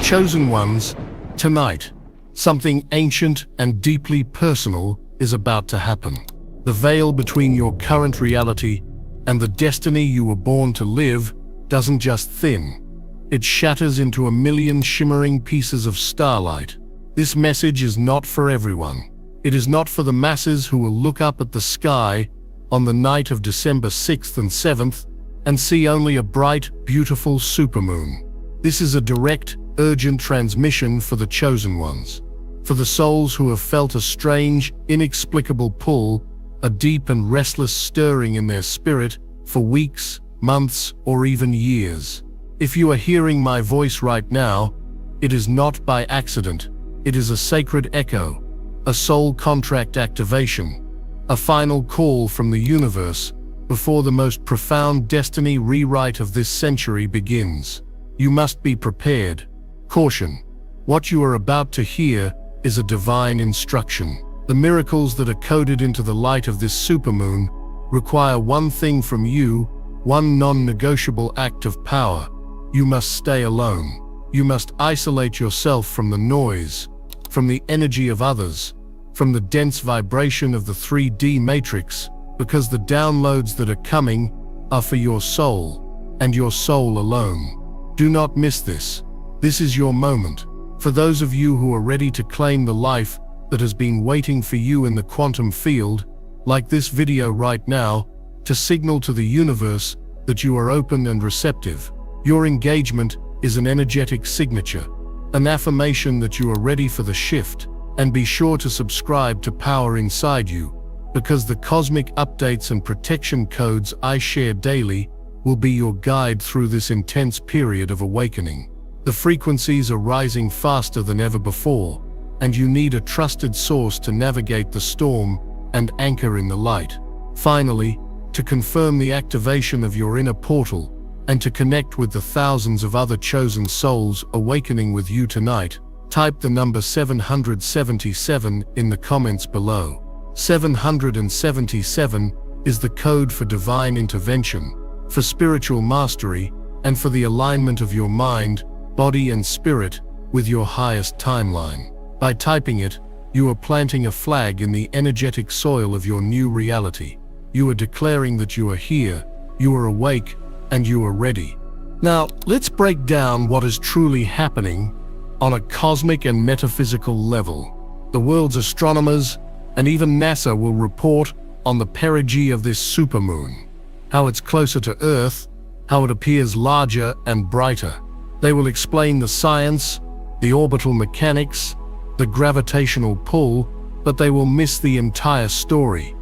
Chosen ones, tonight, something ancient and deeply personal is about to happen. The veil between your current reality and the destiny you were born to live doesn't just thin. It shatters into a million shimmering pieces of starlight. This message is not for everyone. It is not for the masses who will look up at the sky on the night of December 6th and 7th and see only a bright, beautiful supermoon. This is a direct, urgent transmission for the chosen ones. For the souls who have felt a strange, inexplicable pull, a deep and restless stirring in their spirit for weeks, months, or even years. If you are hearing my voice right now, it is not by accident. It is a sacred echo, a soul contract activation, a final call from the universe before the most profound destiny rewrite of this century begins. You must be prepared. Caution. What you are about to hear is a divine instruction. The miracles that are coded into the light of this supermoon require one thing from you, one non-negotiable act of power. You must stay alone. You must isolate yourself from the noise, from the energy of others, from the dense vibration of the 3D matrix, because the downloads that are coming are for your soul, and your soul alone. Do not miss this. This is your moment. For those of you who are ready to claim the life that has been waiting for you in the quantum field, like this video right now, to signal to the universe that you are open and receptive. Your engagement is an energetic signature, an affirmation that you are ready for the shift. And be sure to subscribe to Power Inside You, because the cosmic updates and protection codes I share daily will be your guide through this intense period of awakening. The frequencies are rising faster than ever before, and you need a trusted source to navigate the storm and anchor in the light. Finally, to confirm the activation of your inner portal and to connect with the thousands of other chosen souls awakening with you tonight, type the number 777 in the comments below. 777 is the code for divine intervention, for spiritual mastery, and for the alignment of your mind, body, and spirit with your highest timeline. By typing it, you are planting a flag in the energetic soil of your new reality. You are declaring that you are here, you are awake, and you are ready. Now, let's break down what is truly happening on a cosmic and metaphysical level. The world's astronomers and even NASA will report on the perigee of this supermoon, how it's closer to Earth, how it appears larger and brighter. They will explain the science, the orbital mechanics, the gravitational pull, but they will miss the entire story.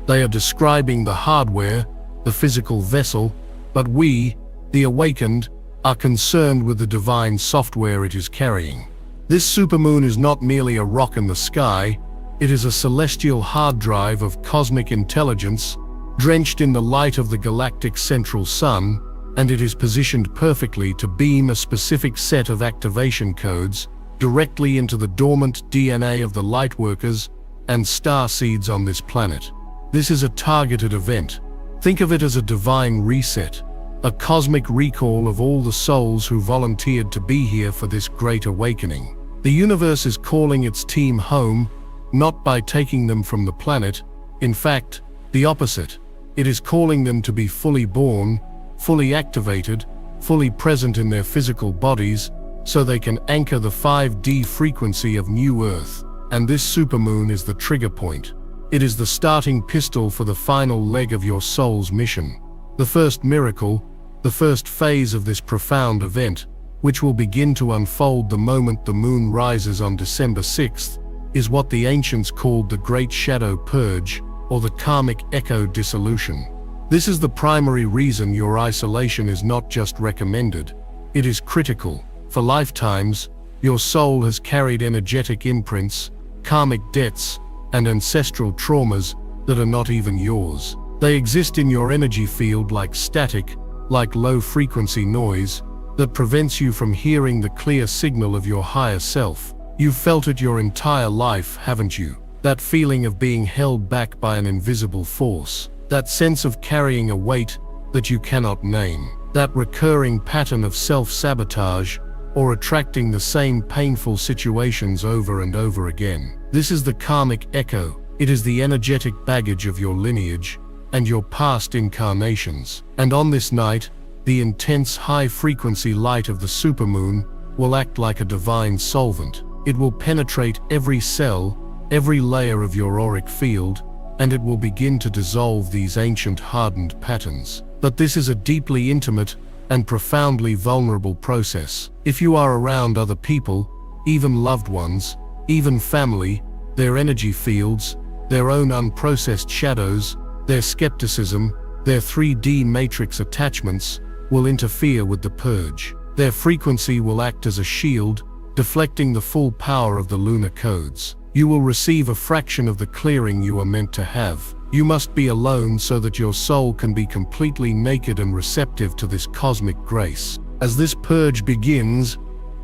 They are describing the hardware, the physical vessel, but we, the awakened, are concerned with the divine software it is carrying. This supermoon is not merely a rock in the sky, it is a celestial hard drive of cosmic intelligence, drenched in the light of the galactic central sun, and it is positioned perfectly to beam a specific set of activation codes directly into the dormant DNA of the lightworkers and starseeds on this planet. This is a targeted event. Think of it as a divine reset, a cosmic recall of all the souls who volunteered to be here for this great awakening. The universe is calling its team home, not by taking them from the planet. In fact, the opposite. It is calling them to be fully born, fully activated, fully present in their physical bodies, so they can anchor the 5D frequency of New Earth. And this supermoon is the trigger point. It is the starting pistol for the final leg of your soul's mission. The first miracle, the first phase of this profound event, which will begin to unfold the moment the moon rises on December 6th, is what the ancients called the Great Shadow Purge, or the Karmic Echo Dissolution. This is the primary reason your isolation is not just recommended, it is critical. For lifetimes, your soul has carried energetic imprints, karmic debts, and ancestral traumas that are not even yours. They exist in your energy field like static, like low-frequency noise, that prevents you from hearing the clear signal of your higher self. You've felt it your entire life, haven't you? That feeling of being held back by an invisible force. That sense of carrying a weight that you cannot name. That recurring pattern of self-sabotage or attracting the same painful situations over and over again. This is the karmic echo. It is the energetic baggage of your lineage and your past incarnations. And on this night, the intense high-frequency light of the supermoon will act like a divine solvent. It will penetrate every cell, every layer of your auric field, and it will begin to dissolve these ancient hardened patterns. But this is a deeply intimate and profoundly vulnerable process. If you are around other people, even loved ones, even family, their energy fields, their own unprocessed shadows, their skepticism, their 3D matrix attachments will interfere with the purge. Their frequency will act as a shield, deflecting the full power of the lunar codes. You will receive a fraction of the clearing you are meant to have. You must be alone so that your soul can be completely naked and receptive to this cosmic grace. As this purge begins,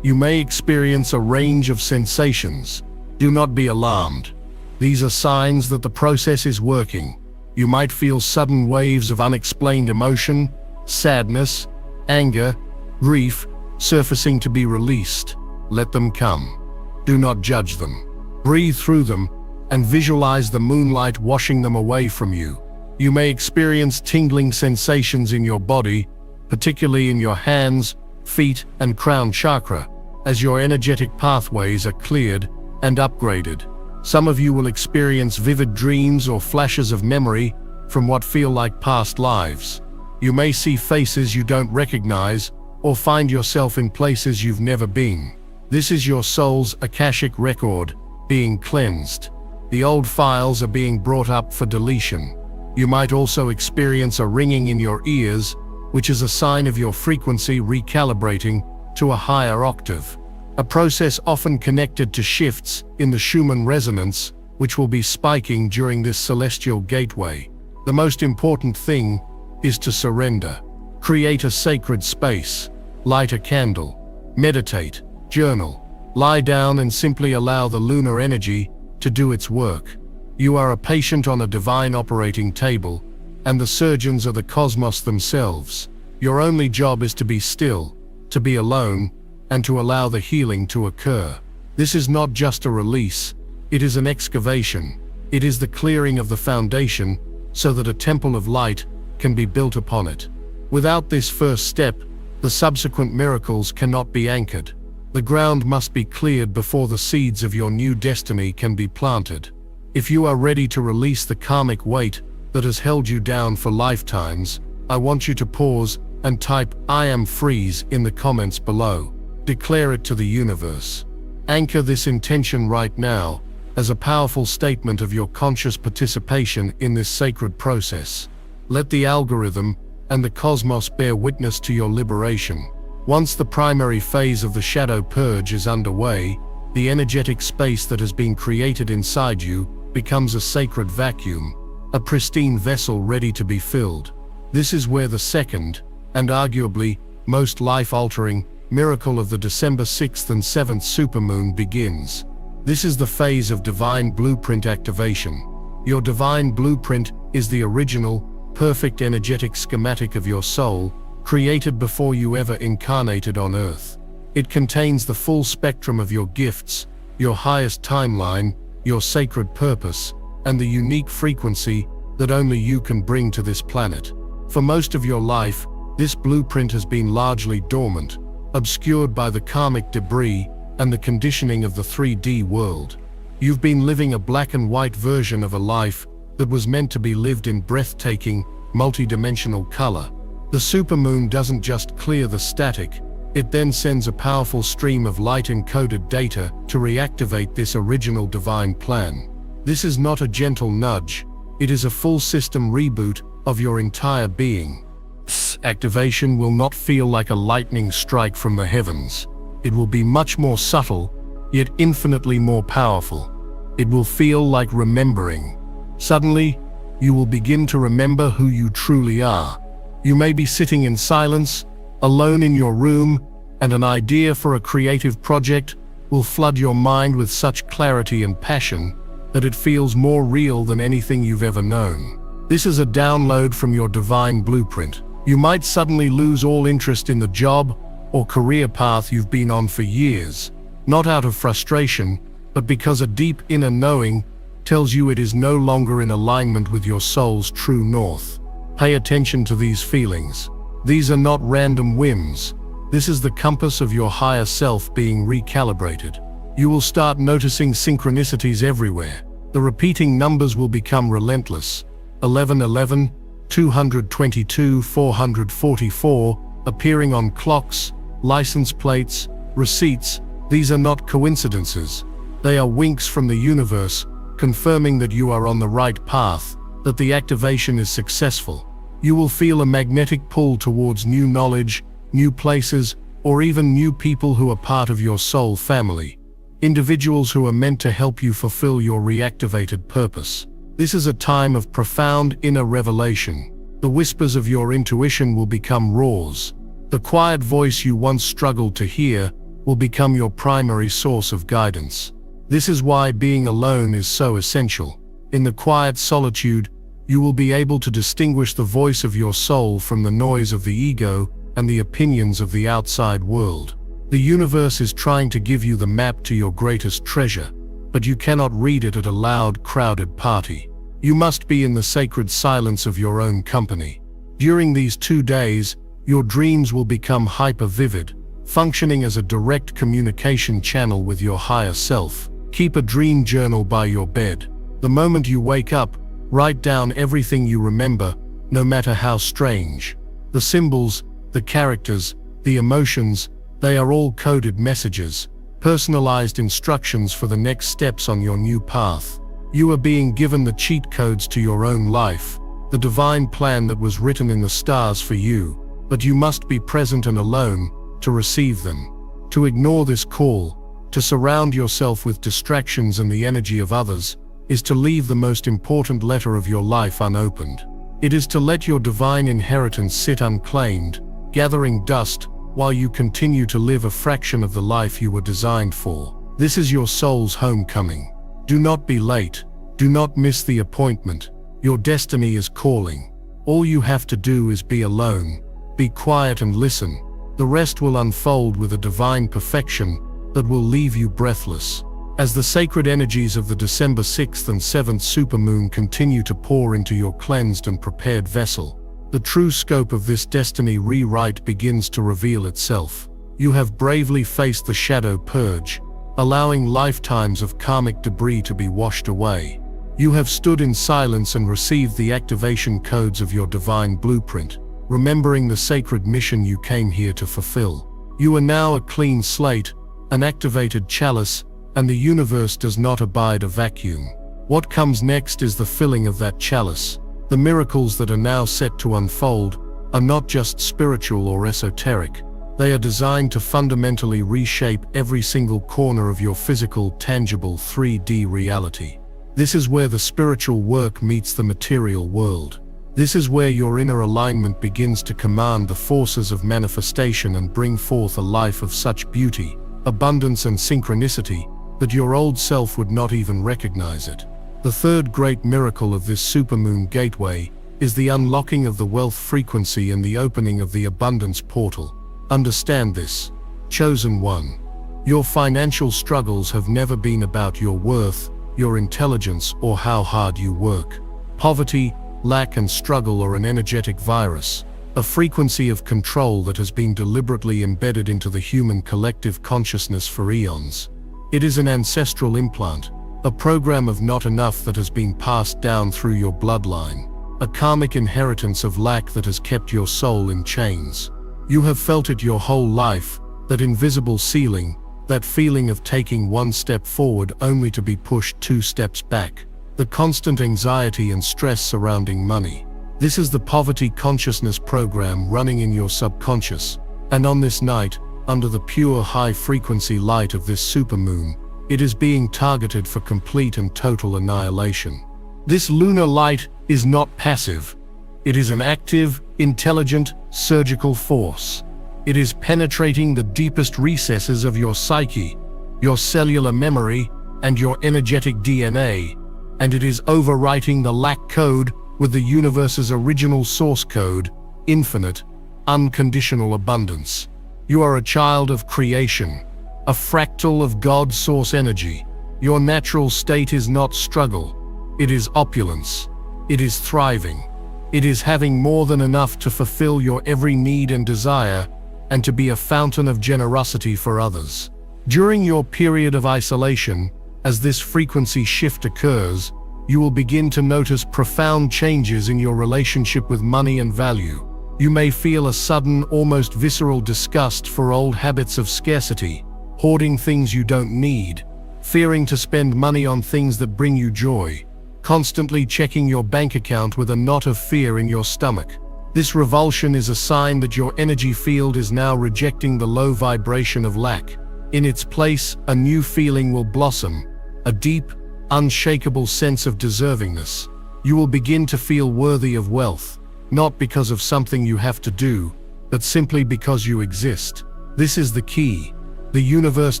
you may experience a range of sensations. Do not be alarmed. These are signs that the process is working. You might feel sudden waves of unexplained emotion, sadness, anger, grief, surfacing to be released. Let them come. Do not judge them. Breathe through them and visualize the moonlight washing them away from you. You may experience tingling sensations in your body, particularly in your hands, feet, and crown chakra, as your energetic pathways are cleared and upgraded. Some of you will experience vivid dreams or flashes of memory from what feel like past lives. You may see faces you don't recognize or find yourself in places you've never been. This is your soul's Akashic record being cleansed. The old files are being brought up for deletion. You might also experience a ringing in your ears, which is a sign of your frequency recalibrating to a higher octave. A process often connected to shifts in the Schumann resonance, which will be spiking during this celestial gateway. The most important thing is to surrender. Create a sacred space, light a candle, meditate, journal, lie down and simply allow the lunar energy to do its work. You are a patient on a divine operating table, and the surgeons are the cosmos themselves. Your only job is to be still, to be alone, and to allow the healing to occur. This is not just a release, it is an excavation. It is the clearing of the foundation so that a temple of light can be built upon it. Without this first step, the subsequent miracles cannot be anchored. The ground must be cleared before the seeds of your new destiny can be planted. If you are ready to release the karmic weight that has held you down for lifetimes, I want you to pause and type "I am freeze" in the comments below. Declare it to the universe. Anchor this intention right now as a powerful statement of your conscious participation in this sacred process. Let the algorithm and the cosmos bear witness to your liberation. Once the primary phase of the shadow purge is underway, the energetic space that has been created inside you becomes a sacred vacuum, a pristine vessel ready to be filled. This is where the second, and arguably most life-altering, miracle of the December 6th and 7th supermoon begins. This is the phase of divine blueprint activation. Your divine blueprint is the original, perfect energetic schematic of your soul, created before you ever incarnated on Earth. It contains the full spectrum of your gifts, your highest timeline, your sacred purpose, and the unique frequency that only you can bring to this planet. For most of your life, this blueprint has been largely dormant, obscured by the karmic debris and the conditioning of the 3D world. You've been living a black and white version of a life that was meant to be lived in breathtaking, multidimensional color. The supermoon doesn't just clear the static, it then sends a powerful stream of light-encoded data to reactivate this original divine plan. This is not a gentle nudge, it is a full system reboot of your entire being. This activation will not feel like a lightning strike from the heavens. It will be much more subtle, yet infinitely more powerful. It will feel like remembering. Suddenly, you will begin to remember who you truly are. You may be sitting in silence, alone in your room, and an idea for a creative project will flood your mind with such clarity and passion that it feels more real than anything you've ever known. This is a download from your divine blueprint. You might suddenly lose all interest in the job or career path you've been on for years, not out of frustration, but because a deep inner knowing tells you it is no longer in alignment with your soul's true north. Pay attention to these feelings. These are not random whims. This is the compass of your higher self being recalibrated. You will start noticing synchronicities everywhere. The repeating numbers will become relentless. 1111, 222, 444, appearing on clocks, license plates, receipts. These are not coincidences. They are winks from the universe, confirming that you are on the right path, that the activation is successful. You will feel a magnetic pull towards new knowledge, new places, or even new people who are part of your soul family. Individuals who are meant to help you fulfill your reactivated purpose. This is a time of profound inner revelation. The whispers of your intuition will become roars. The quiet voice you once struggled to hear will become your primary source of guidance. This is why being alone is so essential. In the quiet solitude, you will be able to distinguish the voice of your soul from the noise of the ego and the opinions of the outside world. The universe is trying to give you the map to your greatest treasure, but you cannot read it at a loud, crowded party. You must be in the sacred silence of your own company. During these 2 days, your dreams will become hyper-vivid, functioning as a direct communication channel with your higher self. Keep a dream journal by your bed. The moment you wake up, write down everything you remember, no matter how strange. The symbols, the characters, the emotions, they are all coded messages, personalized instructions for the next steps on your new path. You are being given the cheat codes to your own life, the divine plan that was written in the stars for you, but you must be present and alone to receive them. To ignore this call, to surround yourself with distractions and the energy of others, is to leave the most important letter of your life unopened. It is to let your divine inheritance sit unclaimed, gathering dust, while you continue to live a fraction of the life you were designed for. This is your soul's homecoming. Do not be late. Do not miss the appointment. Your destiny is calling. All you have to do is be alone, be quiet and listen. The rest will unfold with a divine perfection that will leave you breathless. As the sacred energies of the December 6th and 7th supermoon continue to pour into your cleansed and prepared vessel, the true scope of this destiny rewrite begins to reveal itself. You have bravely faced the shadow purge, allowing lifetimes of karmic debris to be washed away. You have stood in silence and received the activation codes of your divine blueprint, remembering the sacred mission you came here to fulfill. You are now a clean slate, an activated chalice, and the universe does not abide a vacuum. What comes next is the filling of that chalice. The miracles that are now set to unfold are not just spiritual or esoteric. They are designed to fundamentally reshape every single corner of your physical, tangible 3D reality. This is where the spiritual work meets the material world. This is where your inner alignment begins to command the forces of manifestation and bring forth a life of such beauty, abundance and synchronicity that your old self would not even recognize it. The third great miracle of this supermoon gateway is the unlocking of the wealth frequency and the opening of the abundance portal. Understand this, chosen one. Your financial struggles have never been about your worth, your intelligence, or how hard you work. Poverty, lack, and struggle are an energetic virus, a frequency of control that has been deliberately embedded into the human collective consciousness for eons. It is an ancestral implant, a program of not enough that has been passed down through your bloodline, a karmic inheritance of lack that has kept your soul in chains. You have felt it your whole life, that invisible ceiling, that feeling of taking one step forward only to be pushed 2 steps back, the constant anxiety and stress surrounding money. This is the poverty consciousness program running in your subconscious, and on this night, under the pure high-frequency light of this supermoon, it is being targeted for complete and total annihilation. This lunar light is not passive. It is an active, intelligent, surgical force. It is penetrating the deepest recesses of your psyche, your cellular memory, and your energetic DNA, and it is overwriting the lack code with the universe's original source code, infinite, unconditional abundance. You are a child of creation, a fractal of God's source energy. Your natural state is not struggle. It is opulence. It is thriving. It is having more than enough to fulfill your every need and desire, and to be a fountain of generosity for others. During your period of isolation, as this frequency shift occurs, you will begin to notice profound changes in your relationship with money and value. You may feel a sudden, almost visceral disgust for old habits of scarcity, hoarding things you don't need, fearing to spend money on things that bring you joy, constantly checking your bank account with a knot of fear in your stomach. This revulsion is a sign that your energy field is now rejecting the low vibration of lack. In its place, a new feeling will blossom, a deep, unshakable sense of deservingness. You will begin to feel worthy of wealth, not because of something you have to do, but simply because you exist. This is the key. The universe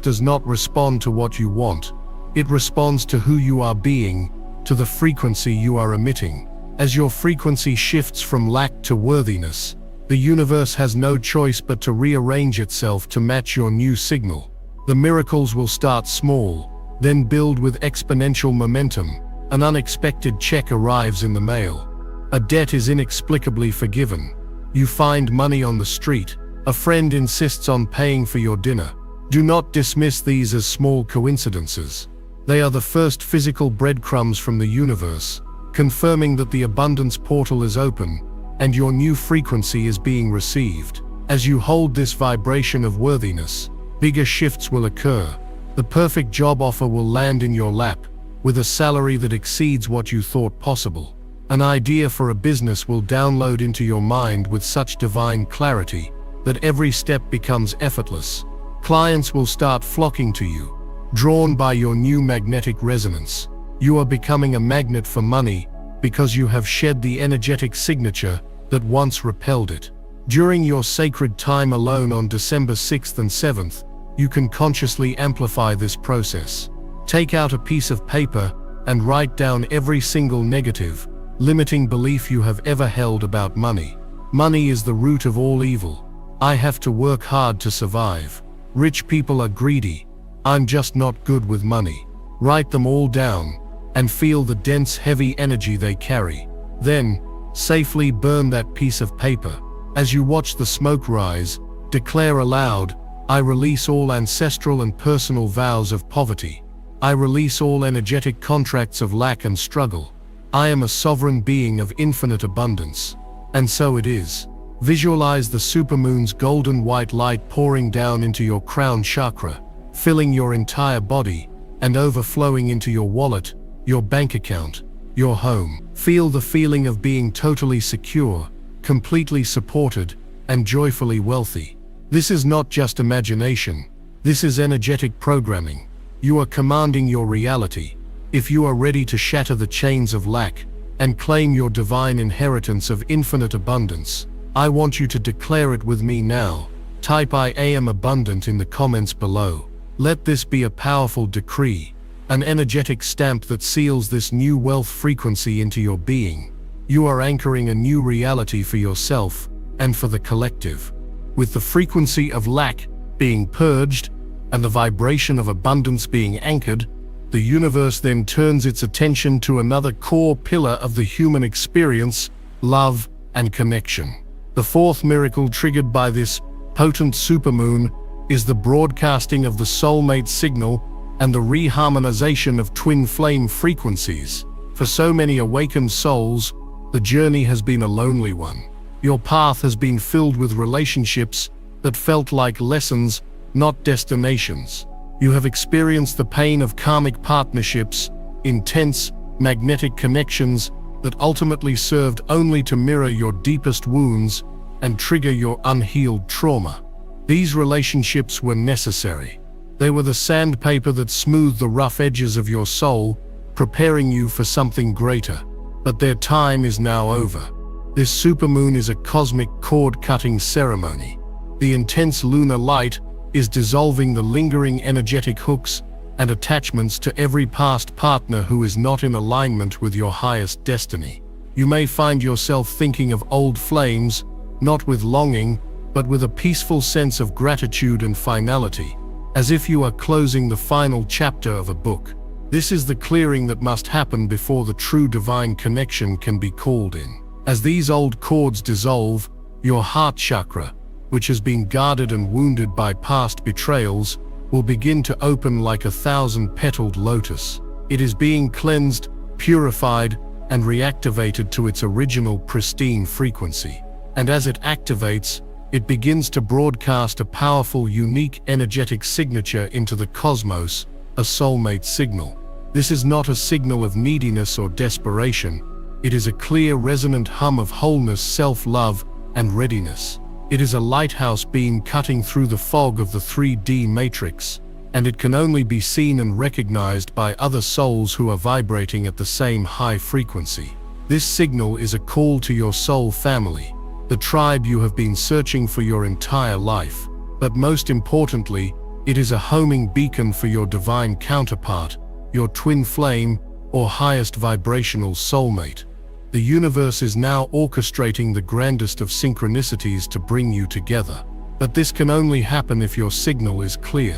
does not respond to what you want. It responds to who you are being, to the frequency you are emitting. As your frequency shifts from lack to worthiness, the universe has no choice but to rearrange itself to match your new signal. The miracles will start small, then build with exponential momentum. An unexpected check arrives in the mail. A debt is inexplicably forgiven. You find money on the street. A friend insists on paying for your dinner. Do not dismiss these as small coincidences. They are the first physical breadcrumbs from the universe, confirming that the abundance portal is open, and your new frequency is being received. As you hold this vibration of worthiness, bigger shifts will occur. The perfect job offer will land in your lap, with a salary that exceeds what you thought possible. An idea for a business will download into your mind with such divine clarity that every step becomes effortless. Clients will start flocking to you, drawn by your new magnetic resonance. You are becoming a magnet for money because you have shed the energetic signature that once repelled it. During your sacred time alone on December 6th and 7th, you can consciously amplify this process. Take out a piece of paper and write down every single negative, limiting belief you have ever held about money. Money is the root of all evil. I have to work hard to survive. Rich people are greedy. I'm just not good with money. Write them all down and feel the dense, heavy energy they carry. Then, safely burn that piece of paper. As you watch the smoke rise, declare aloud, I release all ancestral and personal vows of poverty. I release all energetic contracts of lack and struggle. I am a sovereign being of infinite abundance. And so it is. Visualize the supermoon's golden white light pouring down into your crown chakra, filling your entire body, and overflowing into your wallet, your bank account, your home. Feel the feeling of being totally secure, completely supported, and joyfully wealthy. This is not just imagination. This is energetic programming. You are commanding your reality. If you are ready to shatter the chains of lack and claim your divine inheritance of infinite abundance, I want you to declare it with me now. Type I am abundant in the comments below. Let this be a powerful decree, an energetic stamp that seals this new wealth frequency into your being. You are anchoring a new reality for yourself and for the collective. With the frequency of lack being purged and the vibration of abundance being anchored, the universe then turns its attention to another core pillar of the human experience, love and connection. The fourth miracle triggered by this potent supermoon is the broadcasting of the soulmate signal and the reharmonization of twin flame frequencies. For so many awakened souls, the journey has been a lonely one. Your path has been filled with relationships that felt like lessons, not destinations. You have experienced the pain of karmic partnerships, intense, magnetic connections that ultimately served only to mirror your deepest wounds and trigger your unhealed trauma. These relationships were necessary. They were the sandpaper that smoothed the rough edges of your soul, preparing you for something greater. But their time is now over. This supermoon is a cosmic cord-cutting ceremony. The intense lunar light is dissolving the lingering energetic hooks and attachments to every past partner who is not in alignment with your highest destiny. You may find yourself thinking of old flames, not with longing, but with a peaceful sense of gratitude and finality, as if you are closing the final chapter of a book. This is the clearing that must happen before the true divine connection can be called in. As these old cords dissolve, your heart chakra, which has been guarded and wounded by past betrayals, will begin to open like a 1,000-petaled lotus. It is being cleansed, purified, and reactivated to its original pristine frequency. And as it activates, it begins to broadcast a powerful, unique energetic signature into the cosmos, a soulmate signal. This is not a signal of neediness or desperation. It is a clear, resonant hum of wholeness, self-love, and readiness. It is a lighthouse beam cutting through the fog of the 3D matrix, and it can only be seen and recognized by other souls who are vibrating at the same high frequency. This signal is a call to your soul family, the tribe you have been searching for your entire life. But most importantly, it is a homing beacon for your divine counterpart, your twin flame, or highest vibrational soulmate. The universe is now orchestrating the grandest of synchronicities to bring you together. But this can only happen if your signal is clear.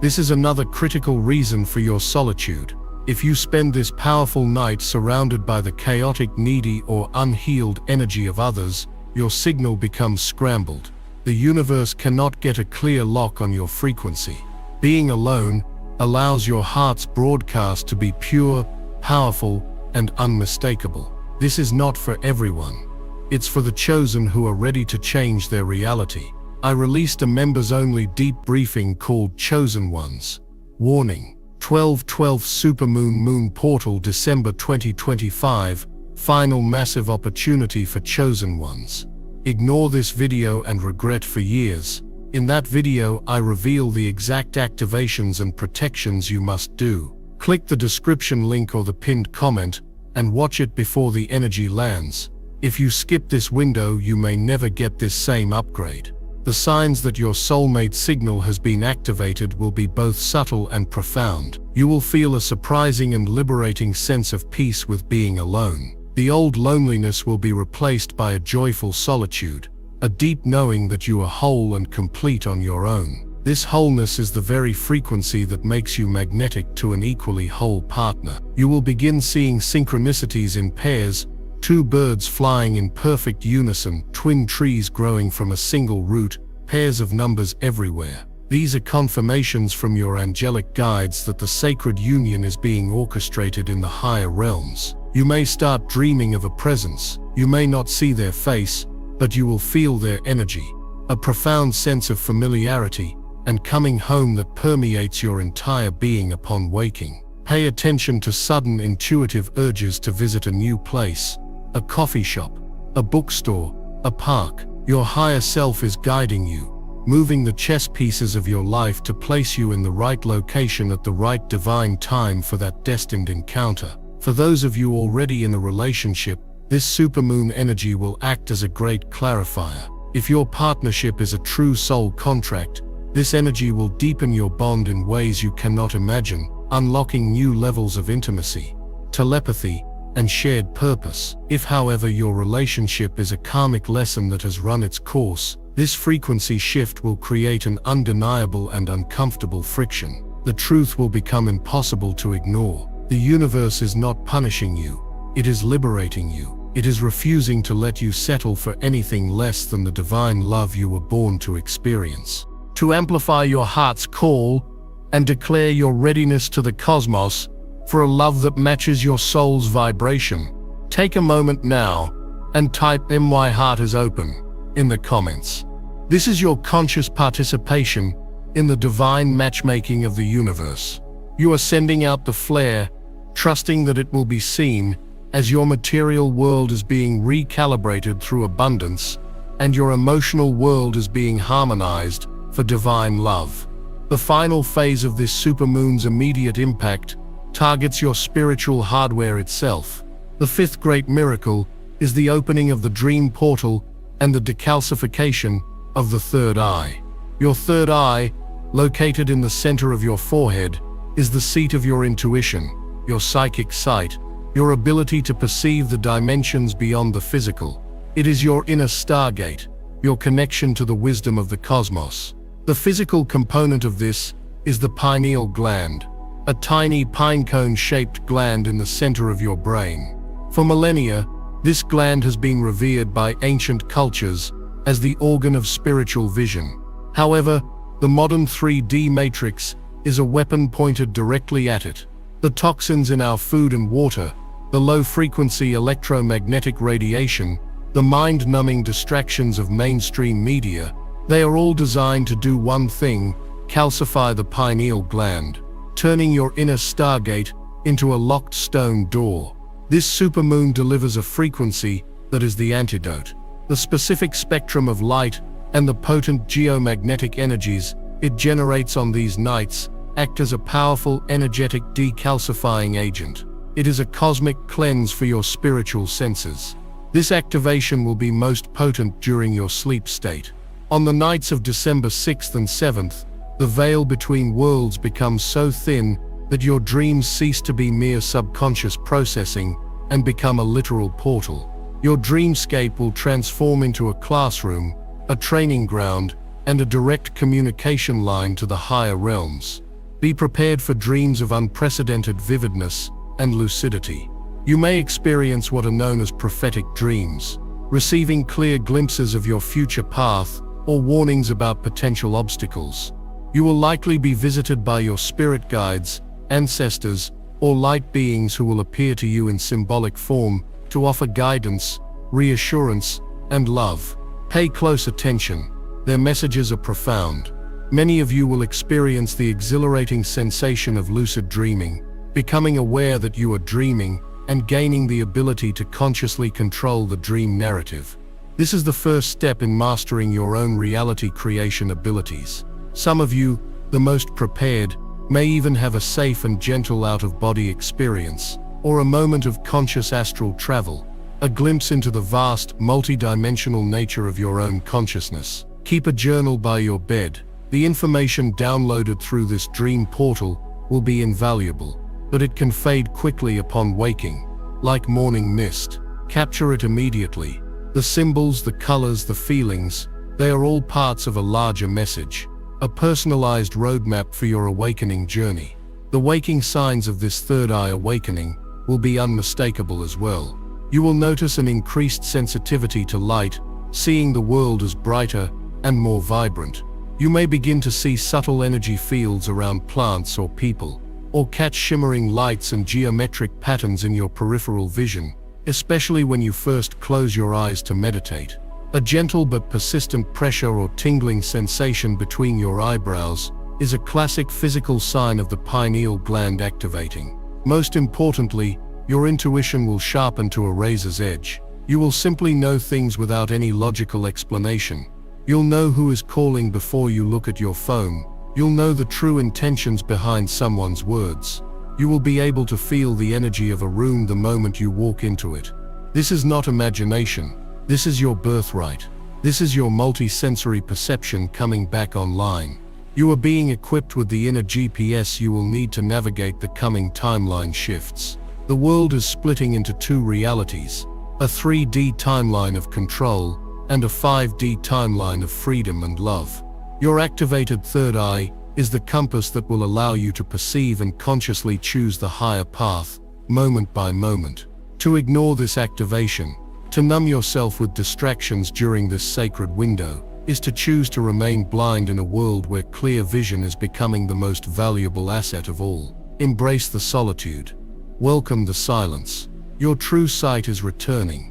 This is another critical reason for your solitude. If you spend this powerful night surrounded by the chaotic, needy, or unhealed energy of others, your signal becomes scrambled. The universe cannot get a clear lock on your frequency. Being alone allows your heart's broadcast to be pure, powerful, and unmistakable. This is not for everyone. It's for the chosen who are ready to change their reality. I released a members-only deep briefing called Chosen Ones. Warning: 12/12 Supermoon Moon Portal December 2025, final massive opportunity for chosen ones. Ignore this video and regret for years. In that video, I reveal the exact activations and protections you must do. Click the description link or the pinned comment and watch it before the energy lands. If you skip this window, you may never get this same upgrade. The signs that your soulmate signal has been activated will be both subtle and profound. You will feel a surprising and liberating sense of peace with being alone. The old loneliness will be replaced by a joyful solitude, a deep knowing that you are whole and complete on your own. This wholeness is the very frequency that makes you magnetic to an equally whole partner. You will begin seeing synchronicities in pairs, two birds flying in perfect unison, twin trees growing from a single root, pairs of numbers everywhere. These are confirmations from your angelic guides that the sacred union is being orchestrated in the higher realms. You may start dreaming of a presence. You may not see their face, but you will feel their energy, a profound sense of familiarity and coming home that permeates your entire being upon waking. Pay attention to sudden intuitive urges to visit a new place, a coffee shop, a bookstore, a park. Your higher self is guiding you, moving the chess pieces of your life to place you in the right location at the right divine time for that destined encounter. For those of you already in a relationship, this supermoon energy will act as a great clarifier. If your partnership is a true soul contract, this energy will deepen your bond in ways you cannot imagine, unlocking new levels of intimacy, telepathy, and shared purpose. If, however, your relationship is a karmic lesson that has run its course, this frequency shift will create an undeniable and uncomfortable friction. The truth will become impossible to ignore. The universe is not punishing you, it is liberating you. It is refusing to let you settle for anything less than the divine love you were born to experience. To amplify your heart's call and declare your readiness to the cosmos for a love that matches your soul's vibration, take a moment now and type "My heart is open" in the comments. This is your conscious participation in the divine matchmaking of the universe. You are sending out the flare, trusting that it will be seen as your material world is being recalibrated through abundance and your emotional world is being harmonized for divine love. The final phase of this supermoon's immediate impact targets your spiritual hardware itself. The fifth great miracle is the opening of the dream portal and the decalcification of the third eye. Your third eye, located in the center of your forehead, is the seat of your intuition, your psychic sight, your ability to perceive the dimensions beyond the physical. It is your inner stargate, your connection to the wisdom of the cosmos. The physical component of this is the pineal gland, a tiny pinecone-shaped gland in the center of your brain. For millennia, this gland has been revered by ancient cultures as the organ of spiritual vision. However, the modern 3D matrix is a weapon pointed directly at it. The toxins in our food and water, the low-frequency electromagnetic radiation, the mind-numbing distractions of mainstream media, they are all designed to do one thing: calcify the pineal gland, turning your inner stargate into a locked stone door. This supermoon delivers a frequency that is the antidote. The specific spectrum of light and the potent geomagnetic energies it generates on these nights act as a powerful, energetic decalcifying agent. It is a cosmic cleanse for your spiritual senses. This activation will be most potent during your sleep state. On the nights of December 6th and 7th, the veil between worlds becomes so thin that your dreams cease to be mere subconscious processing and become a literal portal. Your dreamscape will transform into a classroom, a training ground, and a direct communication line to the higher realms. Be prepared for dreams of unprecedented vividness and lucidity. You may experience what are known as prophetic dreams, receiving clear glimpses of your future path or warnings about potential obstacles. You will likely be visited by your spirit guides, ancestors, or light beings who will appear to you in symbolic form to offer guidance, reassurance, and love. Pay close attention. Their messages are profound. Many of you will experience the exhilarating sensation of lucid dreaming, becoming aware that you are dreaming and gaining the ability to consciously control the dream narrative. This is the first step in mastering your own reality creation abilities. Some of you, the most prepared, may even have a safe and gentle out-of-body experience, or a moment of conscious astral travel, a glimpse into the vast, multi-dimensional nature of your own consciousness. Keep a journal by your bed. The information downloaded through this dream portal will be invaluable, but it can fade quickly upon waking, like morning mist. Capture it immediately. The symbols, the colors, the feelings, they are all parts of a larger message, a personalized roadmap for your awakening journey. The waking signs of this third eye awakening will be unmistakable as well. You will notice an increased sensitivity to light, seeing the world as brighter and more vibrant. You may begin to see subtle energy fields around plants or people, or catch shimmering lights and geometric patterns in your peripheral vision, especially when you first close your eyes to meditate. A gentle but persistent pressure or tingling sensation between your eyebrows is a classic physical sign of the pineal gland activating. Most importantly, your intuition will sharpen to a razor's edge. You will simply know things without any logical explanation. You'll know who is calling before you look at your phone. You'll know the true intentions behind someone's words. You will be able to feel the energy of a room the moment you walk into it. This is not imagination. This is your birthright. This is your multi-sensory perception coming back online. You are being equipped with the inner GPS you will need to navigate the coming timeline shifts. The world is splitting into two realities, a 3D timeline of control and a 5D timeline of freedom and love. Your activated third eye is the compass that will allow you to perceive and consciously choose the higher path, moment by moment. To ignore this activation, to numb yourself with distractions during this sacred window, is to choose to remain blind in a world where clear vision is becoming the most valuable asset of all. Embrace the solitude. Welcome the silence. Your true sight is returning.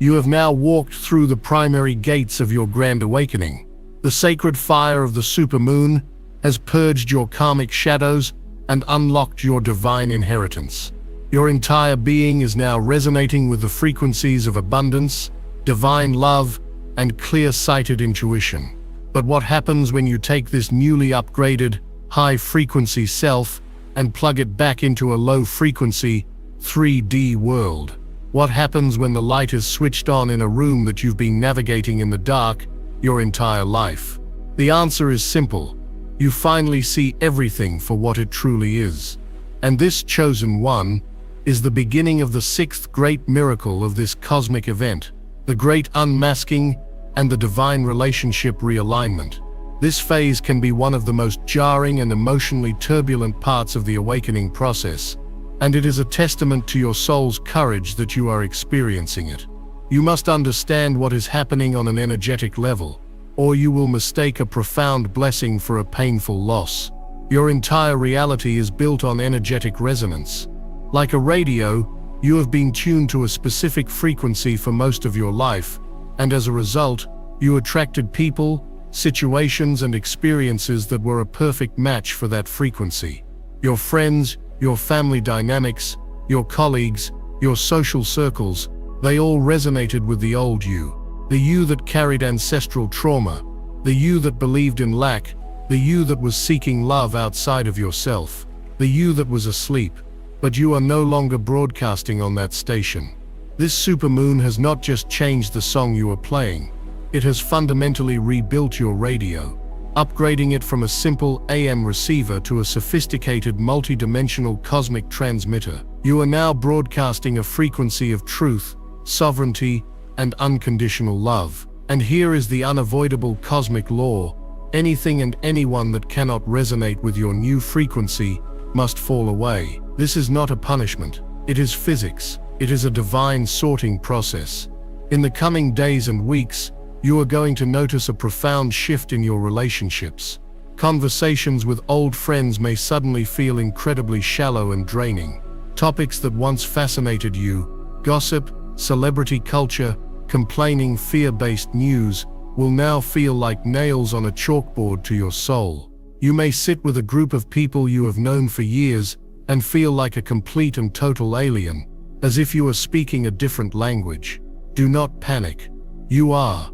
You have now walked through the primary gates of your grand awakening. The sacred fire of the supermoon has purged your karmic shadows and unlocked your divine inheritance. Your entire being is now resonating with the frequencies of abundance, divine love, and clear-sighted intuition. But what happens when you take this newly upgraded, high-frequency self and plug it back into a low-frequency, 3D world? What happens when the light is switched on in a room that you've been navigating in the dark your entire life? The answer is simple. You finally see everything for what it truly is. And this chosen one is the beginning of the sixth great miracle of this cosmic event, the great unmasking and the divine relationship realignment. This phase can be one of the most jarring and emotionally turbulent parts of the awakening process, and it is a testament to your soul's courage that you are experiencing it. You must understand what is happening on an energetic level, or you will mistake a profound blessing for a painful loss. Your entire reality is built on energetic resonance. Like a radio, you have been tuned to a specific frequency for most of your life, and as a result, you attracted people, situations, and experiences that were a perfect match for that frequency. Your friends, your family dynamics, your colleagues, your social circles, they all resonated with the old you. The you that carried ancestral trauma, the you that believed in lack, the you that was seeking love outside of yourself, the you that was asleep, but you are no longer broadcasting on that station. This supermoon has not just changed the song you are playing, it has fundamentally rebuilt your radio, upgrading it from a simple AM receiver to a sophisticated multi-dimensional cosmic transmitter. You are now broadcasting a frequency of truth, sovereignty, and unconditional love. And here is the unavoidable cosmic law: anything and anyone that cannot resonate with your new frequency must fall away. This is not a punishment, it is physics. It is a divine sorting process. In the coming days and weeks, you are going to notice a profound shift in your relationships. Conversations with old friends may suddenly feel incredibly shallow and draining. Topics that once fascinated you, gossip, celebrity culture, complaining, fear-based news, will now feel like nails on a chalkboard to your soul. You may sit with a group of people you have known for years and feel like a complete and total alien, as if you are speaking a different language. Do not panic. You are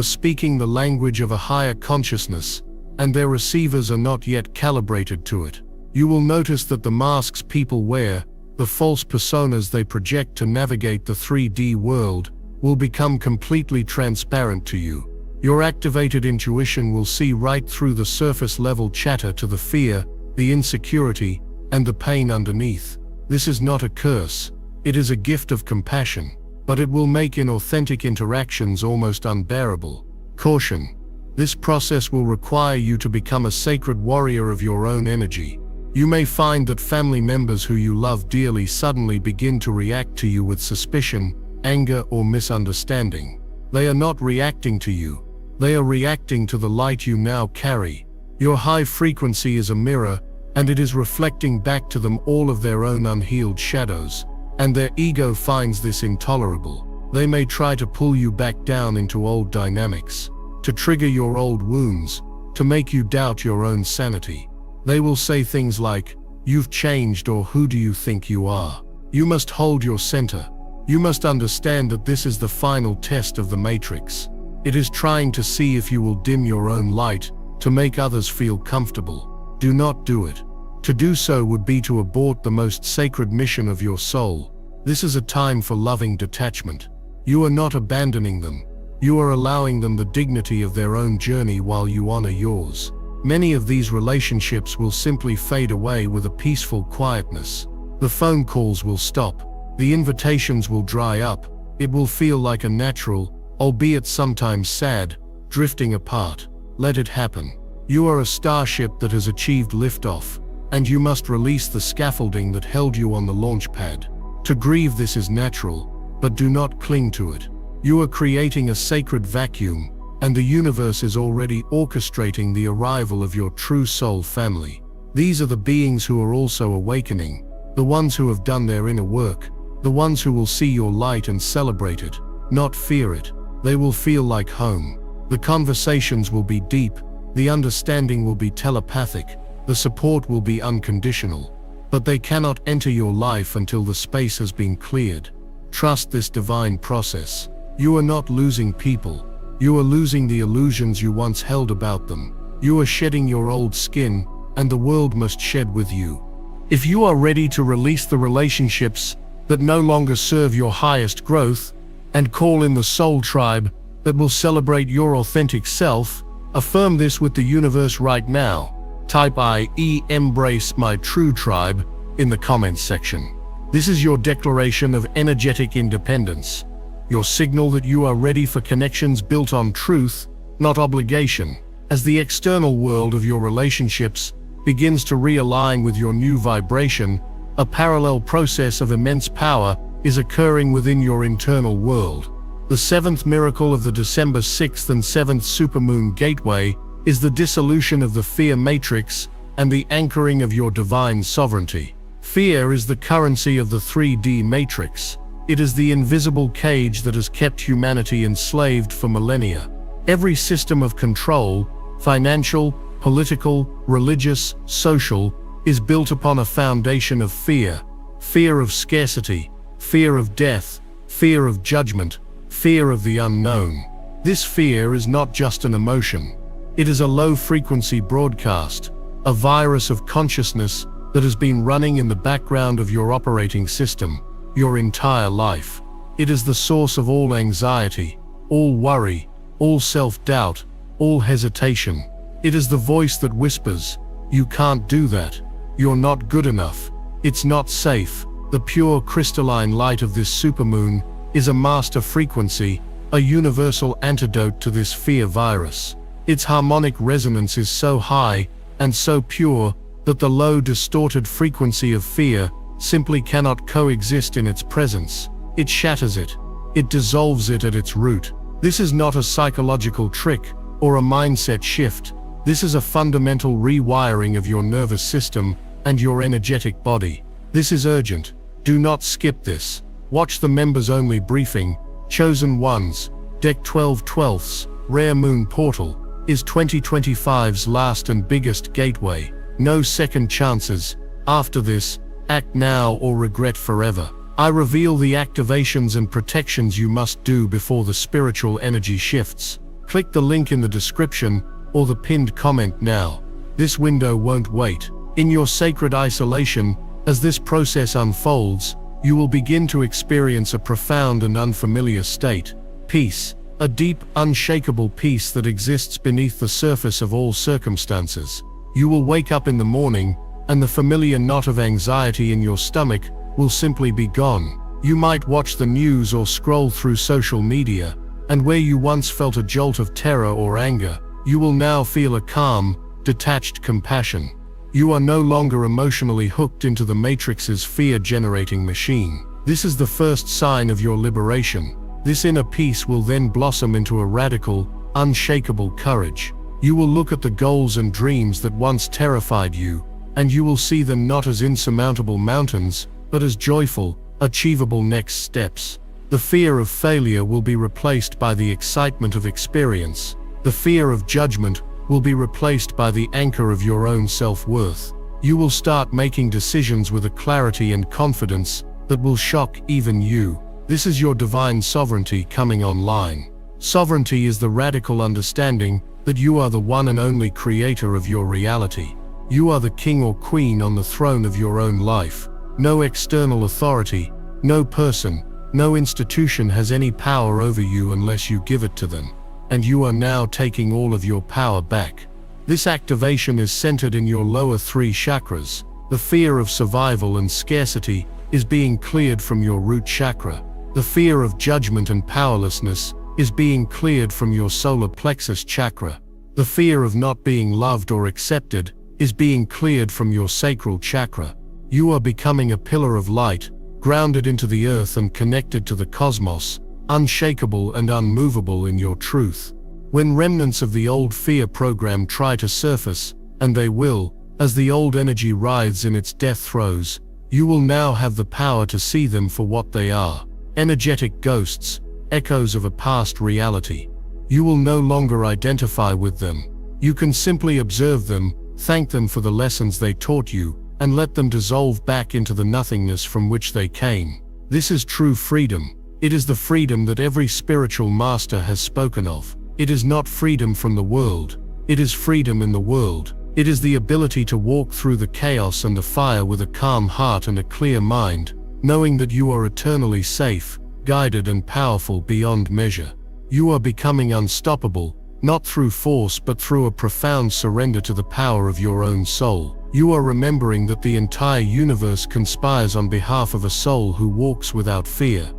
speaking the language of a higher consciousness, and their receivers are not yet calibrated to it. You will notice that the masks people wear, the false personas they project to navigate the 3D world, will become completely transparent to you. Your activated intuition will see right through the surface-level chatter to the fear, the insecurity, and the pain underneath. This is not a curse. It is a gift of compassion, but it will make inauthentic interactions almost unbearable. Caution: this process will require you to become a sacred warrior of your own energy. You may find that family members who you love dearly suddenly begin to react to you with suspicion, anger, or misunderstanding. They are not reacting to you. They are reacting to the light you now carry. Your high frequency is a mirror, and it is reflecting back to them all of their own unhealed shadows. And their ego finds this intolerable. They may try to pull you back down into old dynamics, to trigger your old wounds, to make you doubt your own sanity. They will say things like, "You've changed," or "Who do you think you are?" You must hold your center. You must understand that this is the final test of the matrix. It is trying to see if you will dim your own light to make others feel comfortable. Do not do it. To do so would be to abort the most sacred mission of your soul. This is a time for loving detachment. You are not abandoning them. You are allowing them the dignity of their own journey while you honor yours. Many of these relationships will simply fade away with a peaceful quietness. The phone calls will stop. The invitations will dry up. It will feel like a natural, albeit sometimes sad, drifting apart. Let it happen. You are a starship that has achieved liftoff, and you must release the scaffolding that held you on the launch pad. To grieve this is natural, but do not cling to it. You are creating a sacred vacuum, and the universe is already orchestrating the arrival of your true soul family. These are the beings who are also awakening, the ones who have done their inner work, the ones who will see your light and celebrate it, not fear it. They will feel like home. The conversations will be deep, the understanding will be telepathic, the support will be unconditional, but they cannot enter your life until the space has been cleared. Trust this divine process. You are not losing people. You are losing the illusions you once held about them. You are shedding your old skin, and the world must shed with you. If you are ready to release the relationships that no longer serve your highest growth, and call in the soul tribe that will celebrate your authentic self, affirm this with the universe right now. Type I embrace my true tribe in the comments section. This is your declaration of energetic independence. your signal that you are ready for connections built on truth, not obligation. As the external world of your relationships begins to realign with your new vibration, a parallel process of immense power is occurring within your internal world. The seventh miracle of the December 6th and 7th supermoon gateway is the dissolution of the fear matrix and the anchoring of your divine sovereignty. Fear is the currency of the 3D matrix. It is the invisible cage that has kept humanity enslaved for millennia. Every system of control, financial, political, religious, social, is built upon a foundation of fear. Fear of scarcity, fear of death, fear of judgment, fear of the unknown. This fear is not just an emotion. It is a low-frequency broadcast, a virus of consciousness that has been running in the background of your operating system, your entire life. It is the source of all anxiety, all worry, all self-doubt, all hesitation. It is the voice that whispers, "You can't do that. You're not good enough. It's not safe." The pure crystalline light of this supermoon is a master frequency, a universal antidote to this fear virus. Its harmonic resonance is so high and so pure that the low distorted frequency of fear simply cannot coexist in its presence. It shatters it. It dissolves it at its root. This is not a psychological trick or a mindset shift. This is a fundamental rewiring of your nervous system and your energetic body. This is urgent. Do not skip this. Watch the members-only briefing. Chosen Ones, Deck 12/12, Rare Moon Portal, is 2025's last and biggest gateway. No second chances. After this, act now or regret forever. I reveal the activations and protections you must do before the spiritual energy shifts. Click the link in the description or the pinned comment now. This window won't wait. In your sacred isolation, as this process unfolds, you will begin to experience a profound and unfamiliar state. Peace. A deep, unshakable peace that exists beneath the surface of all circumstances. You will wake up in the morning, and the familiar knot of anxiety in your stomach will simply be gone. You might watch the news or scroll through social media, and where you once felt a jolt of terror or anger, you will now feel a calm, detached compassion. You are no longer emotionally hooked into the matrix's fear-generating machine. This is the first sign of your liberation. This inner peace will then blossom into a radical, unshakable courage. You will look at the goals and dreams that once terrified you, and you will see them not as insurmountable mountains, but as joyful, achievable next steps. The fear of failure will be replaced by the excitement of experience. The fear of judgment will be replaced by the anchor of your own self-worth. You will start making decisions with a clarity and confidence that will shock even you. This is your divine sovereignty coming online. Sovereignty is the radical understanding that you are the one and only creator of your reality. You are the king or queen on the throne of your own life. No external authority, no person, no institution has any power over you unless you give it to them. And you are now taking all of your power back. This activation is centered in your lower 3 chakras. The fear of survival and scarcity is being cleared from your root chakra. The fear of judgment and powerlessness is being cleared from your solar plexus chakra. The fear of not being loved or accepted is being cleared from your sacral chakra. You are becoming a pillar of light, grounded into the earth and connected to the cosmos, unshakable and unmovable in your truth. When remnants of the old fear program try to surface, and they will, as the old energy writhes in its death throes, you will now have the power to see them for what they are. Energetic ghosts, echoes of a past reality. You will no longer identify with them. You can simply observe them, thank them for the lessons they taught you, and let them dissolve back into the nothingness from which they came. This is true freedom. It is the freedom that every spiritual master has spoken of. It is not freedom from the world. It is freedom in the world. It is the ability to walk through the chaos and the fire with a calm heart and a clear mind, knowing that you are eternally safe, guided and powerful beyond measure. You are becoming unstoppable, not through force but through a profound surrender to the power of your own soul. You are remembering that the entire universe conspires on behalf of a soul who walks without fear.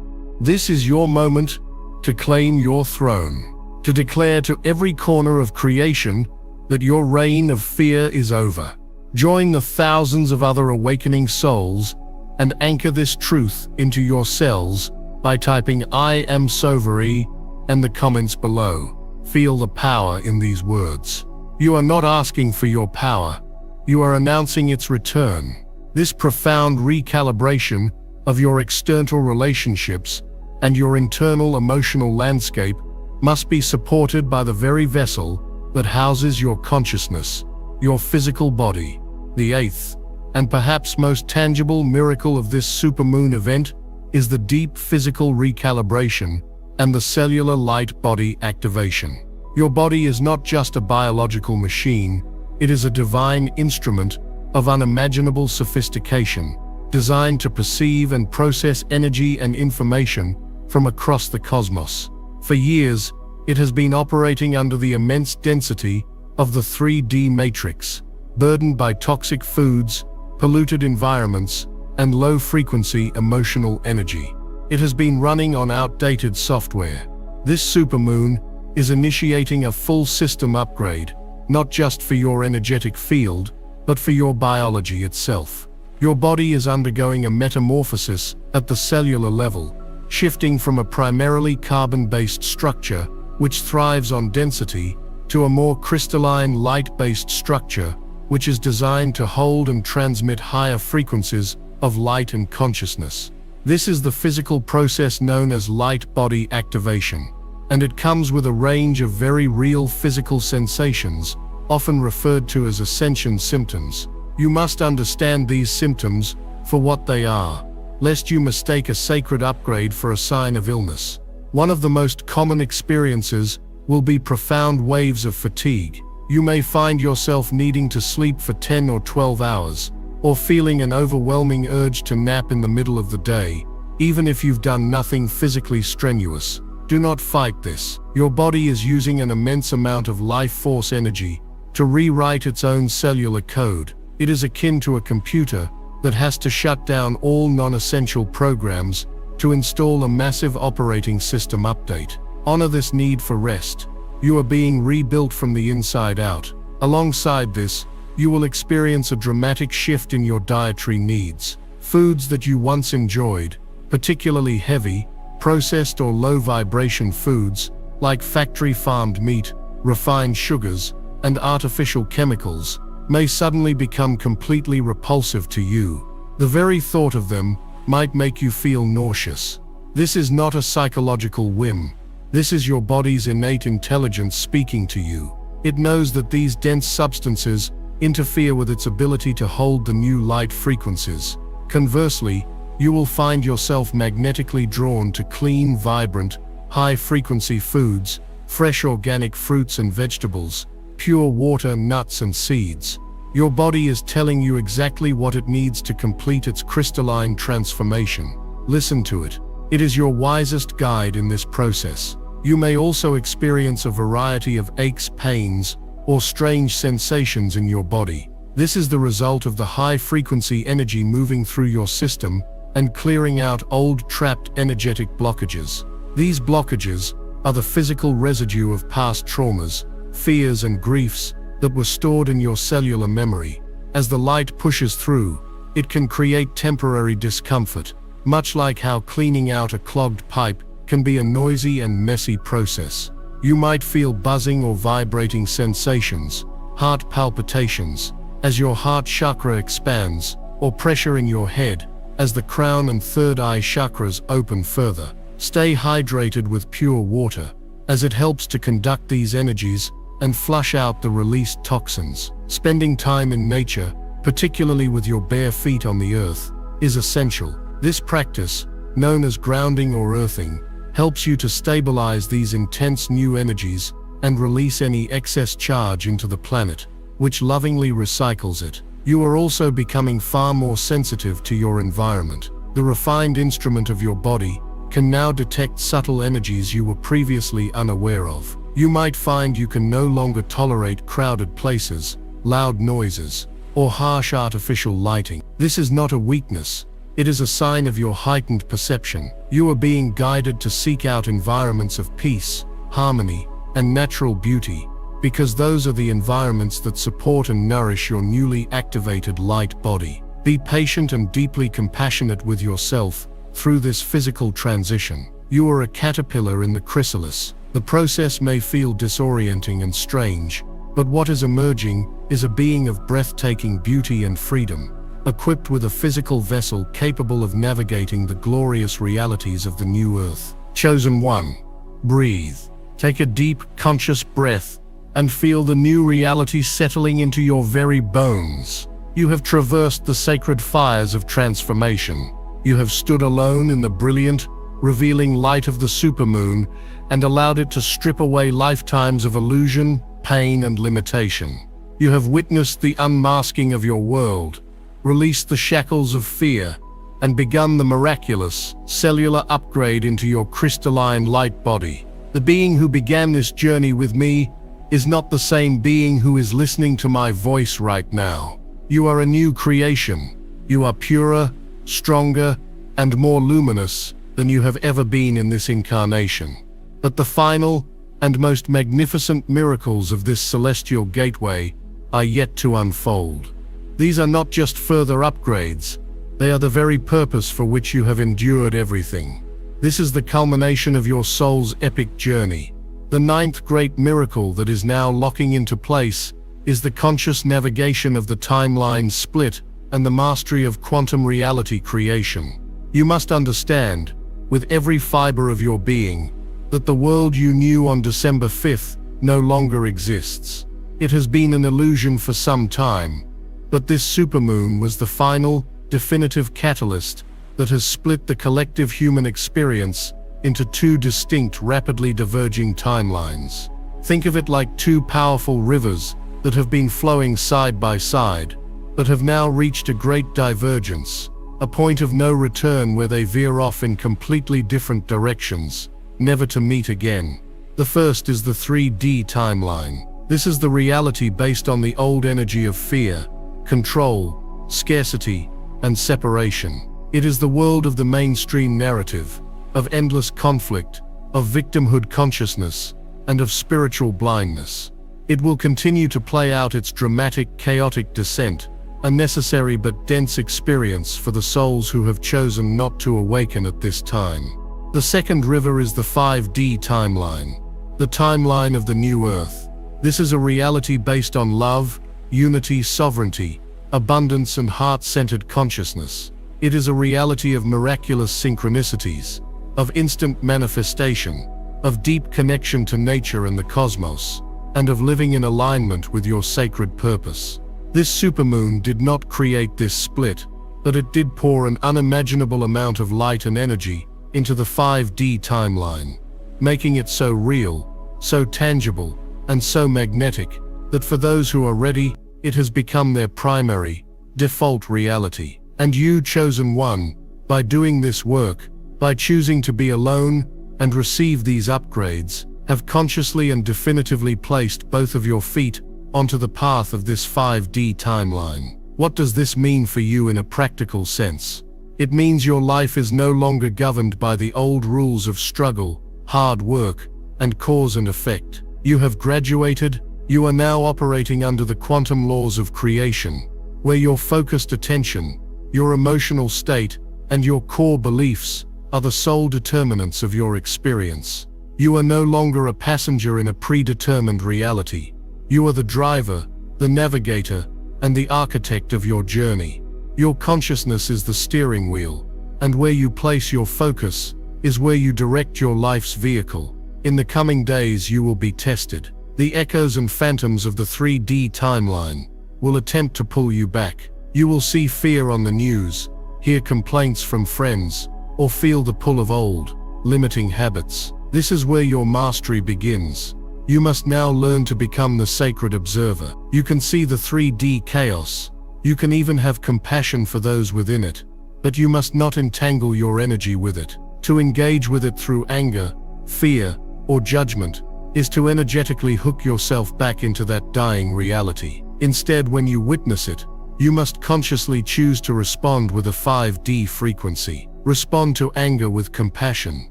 This is your moment to claim your throne, to declare to every corner of creation that your reign of fear is over. Join the thousands of other awakening souls and anchor this truth into your cells by typing "I am Soveri" and the comments below. Feel the power in these words. You are not asking for your power, you are announcing its return. This profound recalibration of your external relationships and your internal emotional landscape must be supported by the very vessel that houses your consciousness, your physical body. The eighth, and perhaps most tangible miracle of this supermoon event is the deep physical recalibration and the cellular light body activation. Your body is not just a biological machine, it is a divine instrument of unimaginable sophistication, designed to perceive and process energy and information from across the cosmos. For years, it has been operating under the immense density of the 3D matrix, burdened by toxic foods, polluted environments, and low-frequency emotional energy. It has been running on outdated software. This supermoon is initiating a full system upgrade, not just for your energetic field, but for your biology itself. Your body is undergoing a metamorphosis at the cellular level, shifting from a primarily carbon-based structure, which thrives on density, to a more crystalline light-based structure, which is designed to hold and transmit higher frequencies of light and consciousness. This is the physical process known as light body activation, and it comes with a range of very real physical sensations, often referred to as ascension symptoms. You must understand these symptoms for what they are, lest you mistake a sacred upgrade for a sign of illness. One of the most common experiences will be profound waves of fatigue. You may find yourself needing to sleep for 10 or 12 hours, or feeling an overwhelming urge to nap in the middle of the day, even if you've done nothing physically strenuous. Do not fight this. Your body is using an immense amount of life force energy to rewrite its own cellular code. It is akin to a computer that has to shut down all non-essential programs to install a massive operating system update. Honor this need for rest. You are being rebuilt from the inside out. Alongside this, you will experience a dramatic shift in your dietary needs. Foods that you once enjoyed, particularly heavy, processed or low-vibration foods, like factory-farmed meat, refined sugars, and artificial chemicals, may suddenly become completely repulsive to you. The very thought of them might make you feel nauseous. This is not a psychological whim. This is your body's innate intelligence speaking to you. It knows that these dense substances interfere with its ability to hold the new light frequencies. Conversely, you will find yourself magnetically drawn to clean, vibrant, high-frequency foods, fresh organic fruits and vegetables, pure water, nuts and seeds. Your body is telling you exactly what it needs to complete its crystalline transformation. Listen to it. It is your wisest guide in this process. You may also experience a variety of aches, pains, or strange sensations in your body. This is the result of the high-frequency energy moving through your system and clearing out old trapped energetic blockages. These blockages are the physical residue of past traumas, fears and griefs that were stored in your cellular memory. As the light pushes through, it can create temporary discomfort, much like how cleaning out a clogged pipe can be a noisy and messy process. You might feel buzzing or vibrating sensations, heart palpitations, as your heart chakra expands, or pressure in your head, as the crown and third eye chakras open further. Stay hydrated with pure water, as it helps to conduct these energies and flush out the released toxins. Spending time in nature, particularly with your bare feet on the earth, is essential. This practice, known as grounding or earthing, helps you to stabilize these intense new energies and release any excess charge into the planet, which lovingly recycles it. You are also becoming far more sensitive to your environment. The refined instrument of your body can now detect subtle energies you were previously unaware of. You might find you can no longer tolerate crowded places, loud noises, or harsh artificial lighting. This is not a weakness, It is a sign of your heightened perception. You are being guided to seek out environments of peace, harmony, and natural beauty, because those are the environments that support and nourish your newly activated light body. Be patient and deeply compassionate with yourself through this physical transition. You are a caterpillar in the chrysalis. The process may feel disorienting and strange, but what is emerging is a being of breathtaking beauty and freedom, equipped with a physical vessel capable of navigating the glorious realities of the new earth. Chosen one, breathe. Take a deep, conscious breath and feel the new reality settling into your very bones. You have traversed the sacred fires of transformation. You have stood alone in the brilliant, revealing light of the supermoon and allowed it to strip away lifetimes of illusion, pain, and limitation. You have witnessed the unmasking of your world, released the shackles of fear, and begun the miraculous, cellular upgrade into your crystalline light body. The being who began this journey with me is not the same being who is listening to my voice right now. You are a new creation. You are purer, stronger, and more luminous than you have ever been in this incarnation. But the final and most magnificent miracles of this celestial gateway are yet to unfold. These are not just further upgrades, they are the very purpose for which you have endured everything. This is the culmination of your soul's epic journey. The ninth great miracle that is now locking into place is the conscious navigation of the timeline split and the mastery of quantum reality creation. You must understand, with every fiber of your being, that the world you knew on December 5th no longer exists. It has been an illusion for some time, but this supermoon was the final, definitive catalyst that has split the collective human experience into two distinct, rapidly diverging timelines. Think of it like two powerful rivers that have been flowing side by side, but have now reached a great divergence, a point of no return where they veer off in completely different directions, never to meet again. The first is the 3D timeline. This is the reality based on the old energy of fear, control, scarcity, and separation. It is the world of the mainstream narrative, of endless conflict, of victimhood consciousness, and of spiritual blindness. It will continue to play out its dramatic, chaotic descent, a necessary but dense experience for the souls who have chosen not to awaken at this time. The second river is the 5D timeline, the timeline of the new earth. This is a reality based on love, unity, sovereignty, abundance, and heart-centered consciousness. It is a reality of miraculous synchronicities, of instant manifestation, of deep connection to nature and the cosmos, and of living in alignment with your sacred purpose. This supermoon did not create this split, but it did pour an unimaginable amount of light and energy into the 5D timeline, making it so real, so tangible, and so magnetic that for those who are ready, it has become their primary, default reality. And you, chosen one, by doing this work, by choosing to be alone and receive these upgrades, have consciously and definitively placed both of your feet onto the path of this 5D timeline. What does this mean for you in a practical sense? It means your life is no longer governed by the old rules of struggle, hard work, and cause and effect. You have graduated. You are now operating under the quantum laws of creation, where your focused attention, your emotional state, and your core beliefs are the sole determinants of your experience. You are no longer a passenger in a predetermined reality. You are the driver, the navigator, and the architect of your journey. Your consciousness is the steering wheel, and where you place your focus is where you direct your life's vehicle. In the coming days you will be tested. The echoes and phantoms of the 3D timeline will attempt to pull you back. You will see fear on the news, hear complaints from friends, or feel the pull of old, limiting habits. This is where your mastery begins. You must now learn to become the sacred observer. You can see the 3D chaos. You can even have compassion for those within it, but you must not entangle your energy with it. To engage with it through anger, fear, or judgment is to energetically hook yourself back into that dying reality. Instead, when you witness it, You must consciously choose to respond with a 5D frequency. Respond to anger with compassion.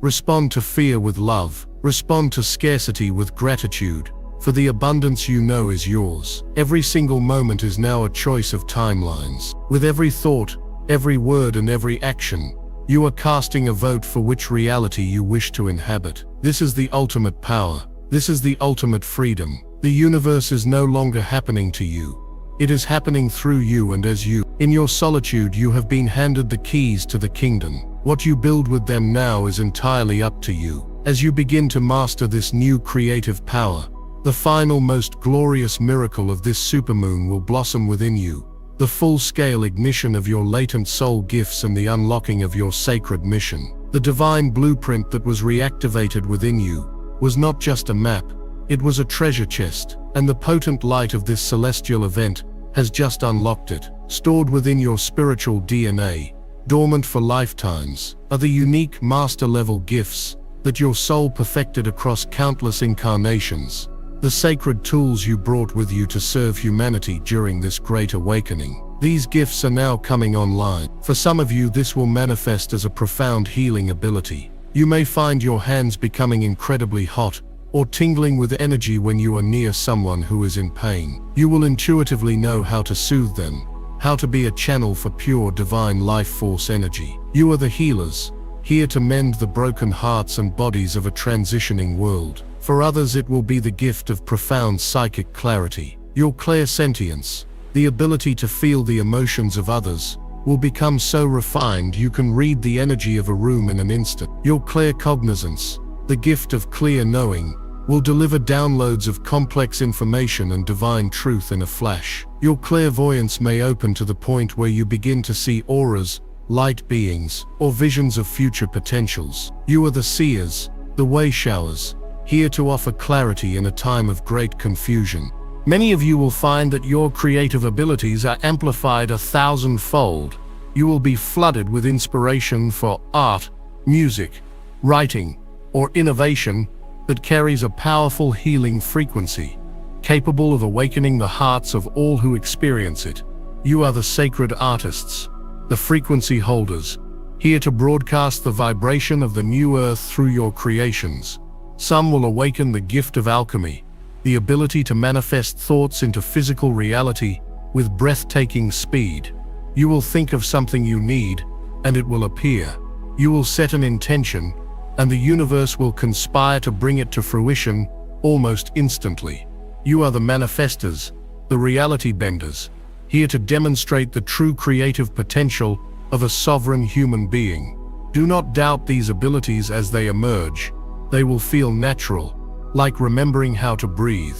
Respond to fear with love. Respond to scarcity with gratitude. For the abundance you know is yours. Every single moment is now a choice of timelines. With every thought, every word and every action, you are casting a vote for which reality you wish to inhabit. This is the ultimate power. This is the ultimate freedom. The universe is no longer happening to you. It is happening through you and as you. In your solitude you have been handed the keys to the kingdom. What you build with them now is entirely up to you. As you begin to master this new creative power, the final most glorious miracle of this supermoon will blossom within you. The full-scale ignition of your latent soul gifts and the unlocking of your sacred mission. The divine blueprint that was reactivated within you was not just a map, it was a treasure chest, and the potent light of this celestial event has just unlocked it. Stored within your spiritual DNA, dormant for lifetimes, are the unique master-level gifts that your soul perfected across countless incarnations. The sacred tools you brought with you to serve humanity during this great awakening. These gifts are now coming online. For some of you, this will manifest as a profound healing ability. You may find your hands becoming incredibly hot or tingling with energy when you are near someone who is in pain. You will intuitively know how to soothe them, how to be a channel for pure divine life force energy. You are the healers, here to mend the broken hearts and bodies of a transitioning world. For others, it will be the gift of profound psychic clarity. Your clairsentience, the ability to feel the emotions of others, will become so refined you can read the energy of a room in an instant. Your claircognizance, the gift of clear knowing, will deliver downloads of complex information and divine truth in a flash. Your clairvoyance may open to the point where you begin to see auras, light beings, or visions of future potentials. You are the seers, the way showers, here to offer clarity in a time of great confusion. Many of you will find that your creative abilities are amplified 1,000-fold. You will be flooded with inspiration for art, music, writing, or innovation that carries a powerful healing frequency, capable of awakening the hearts of all who experience it. You are the sacred artists, the frequency holders, here to broadcast the vibration of the new earth through your creations. Some will awaken the gift of alchemy, the ability to manifest thoughts into physical reality with breathtaking speed. You will think of something you need, and it will appear. You will set an intention, and the universe will conspire to bring it to fruition almost instantly. You are the manifestors, the reality benders, here to demonstrate the true creative potential of a sovereign human being. Do not doubt these abilities as they emerge. They will feel natural, like remembering how to breathe.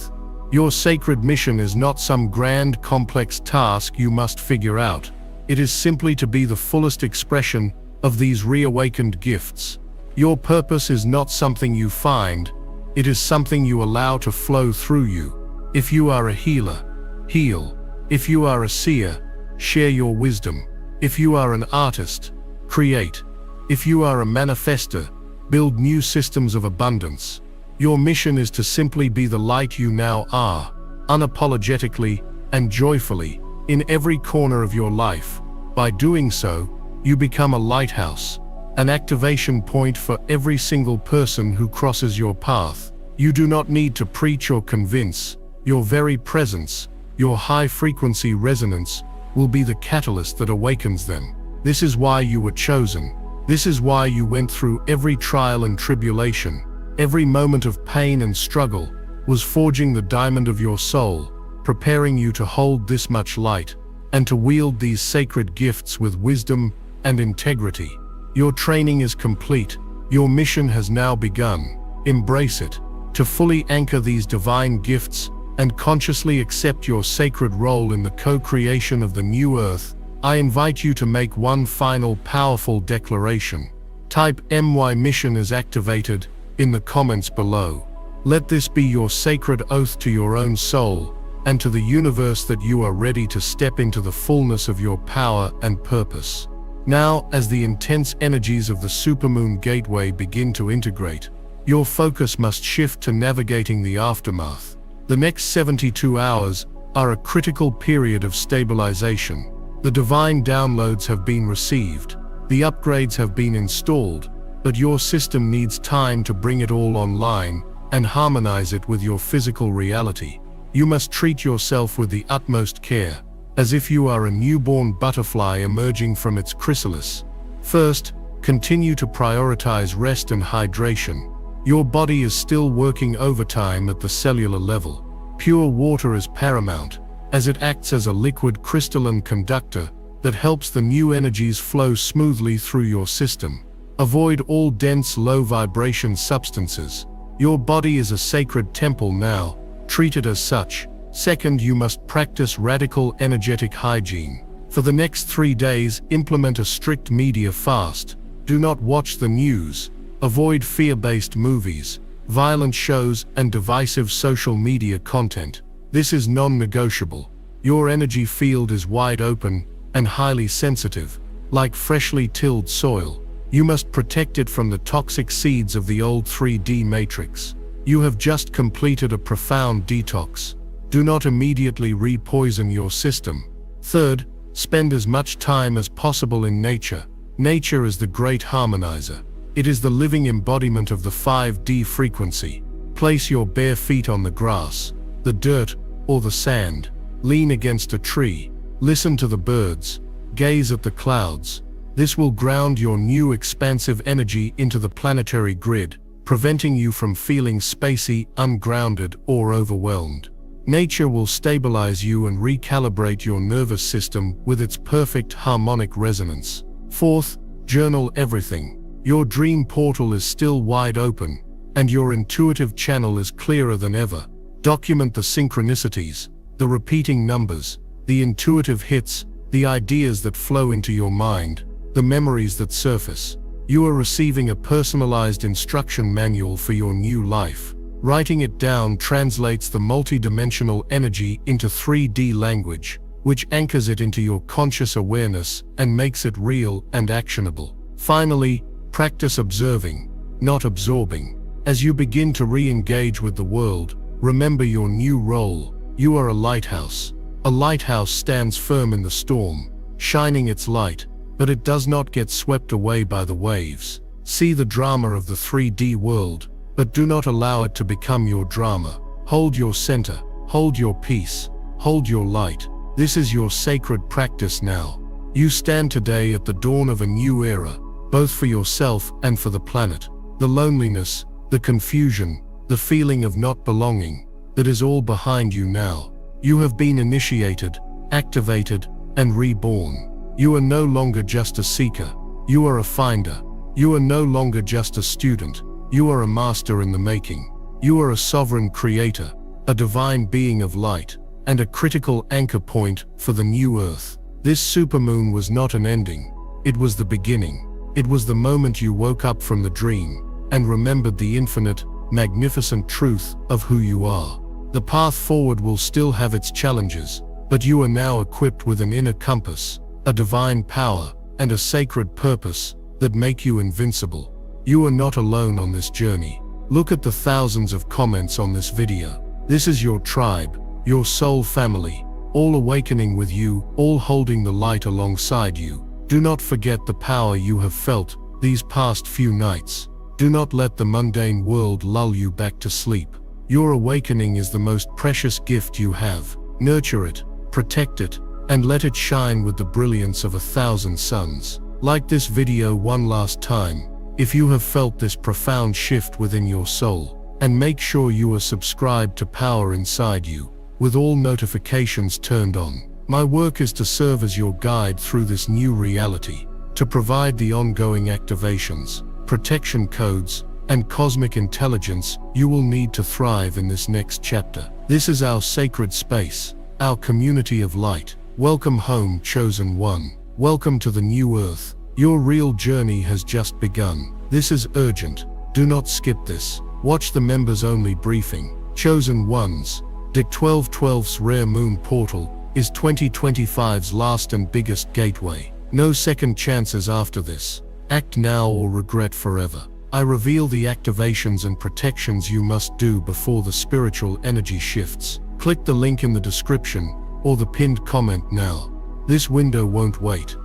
Your sacred mission is not some grand, complex task you must figure out. It is simply to be the fullest expression of these reawakened gifts. Your purpose is not something you find, it is something you allow to flow through you. If you are a healer, heal. If you are a seer, share your wisdom. If you are an artist, create. If you are a manifester, build new systems of abundance. Your mission is to simply be the light you now are, unapologetically and joyfully, in every corner of your life. By doing so, you become a lighthouse, an activation point for every single person who crosses your path. You do not need to preach or convince. Your very presence, your high-frequency resonance, will be the catalyst that awakens them. This is why you were chosen. This is why you went through every trial and tribulation. Every moment of pain and struggle was forging the diamond of your soul, preparing you to hold this much light, and to wield these sacred gifts with wisdom and integrity. Your training is complete. Your mission has now begun. Embrace it. To fully anchor these divine gifts and consciously accept your sacred role in the co-creation of the new earth, I invite you to make one final powerful declaration. Type "My mission is activated" in the comments below. Let this be your sacred oath to your own soul and to the universe that you are ready to step into the fullness of your power and purpose. Now, as the intense energies of the supermoon gateway begin to integrate, your focus must shift to navigating the aftermath. The next 72 hours are a critical period of stabilization. The divine downloads have been received, the upgrades have been installed, but your system needs time to bring it all online and harmonize it with your physical reality. You must treat yourself with the utmost care, as if you are a newborn butterfly emerging from its chrysalis. First, continue to prioritize rest and hydration. Your body is still working overtime at the cellular level. Pure water is paramount, as it acts as a liquid crystalline conductor that helps the new energies flow smoothly through your system. Avoid all dense, low-vibration substances. Your body is a sacred temple now. Treat it as such. Second, you must practice radical energetic hygiene. For the next 3 days, implement a strict media fast. Do not watch the news. Avoid fear-based movies, violent shows, and divisive social media content. This is non-negotiable. Your energy field is wide open and highly sensitive, like freshly tilled soil. You must protect it from the toxic seeds of the old 3D matrix. You have just completed a profound detox. Do not immediately re-poison your system. Third, spend as much time as possible in nature. Nature is the great harmonizer. It is the living embodiment of the 5D frequency. Place your bare feet on the grass, the dirt, or the sand. Lean against a tree. Listen to the birds. Gaze at the clouds. This will ground your new expansive energy into the planetary grid, preventing you from feeling spacey, ungrounded, or overwhelmed. Nature will stabilize you and recalibrate your nervous system with its perfect harmonic resonance. Fourth, journal everything. Your dream portal is still wide open, and your intuitive channel is clearer than ever. Document the synchronicities, the repeating numbers, the intuitive hits, the ideas that flow into your mind, the memories that surface. You are receiving a personalized instruction manual for your new life. Writing it down translates the multidimensional energy into 3D language, which anchors it into your conscious awareness and makes it real and actionable. Finally, practice observing, not absorbing. As you begin to re-engage with the world, remember your new role. You are a lighthouse. A lighthouse stands firm in the storm, shining its light, but it does not get swept away by the waves. See the drama of the 3D world, but do not allow it to become your drama. Hold your center, hold your peace, hold your light. This is your sacred practice now. You stand today at the dawn of a new era, both for yourself and for the planet. The loneliness, the confusion, the feeling of not belonging, that is all behind you now. You have been initiated, activated, and reborn. You are no longer just a seeker. You are a finder. You are no longer just a student. You are a master in the making. You are a sovereign creator, a divine being of light, and a critical anchor point for the new earth. This supermoon was not an ending. It was the beginning. It was the moment you woke up from the dream and remembered the infinite, magnificent truth of who you are. The path forward will still have its challenges, but you are now equipped with an inner compass, a divine power, and a sacred purpose that make you invincible. You are not alone on this journey. Look at the thousands of comments on this video. This is your tribe, your soul family, all awakening with you, all holding the light alongside you. Do not forget the power you have felt these past few nights. Do not let the mundane world lull you back to sleep. Your awakening is the most precious gift you have. Nurture it, protect it, and let it shine with the brilliance of 1,000 suns. Like this video one last time, if you have felt this profound shift within your soul, and make sure you are subscribed to Power Inside You, with all notifications turned on. My work is to serve as your guide through this new reality, to provide the ongoing activations, protection codes, and cosmic intelligence you will need to thrive in this next chapter. This is our sacred space, our community of light. Welcome home, chosen one. Welcome to the new earth. Your real journey has just begun. This is urgent. Do not skip this. Watch the members-only briefing. Chosen ones. DIC 1212's Rare Moon Portal is 2025's last and biggest gateway. No second chances after this. Act now or regret forever. I reveal the activations and protections you must do before the spiritual energy shifts. Click the link in the description or the pinned comment now. This window won't wait.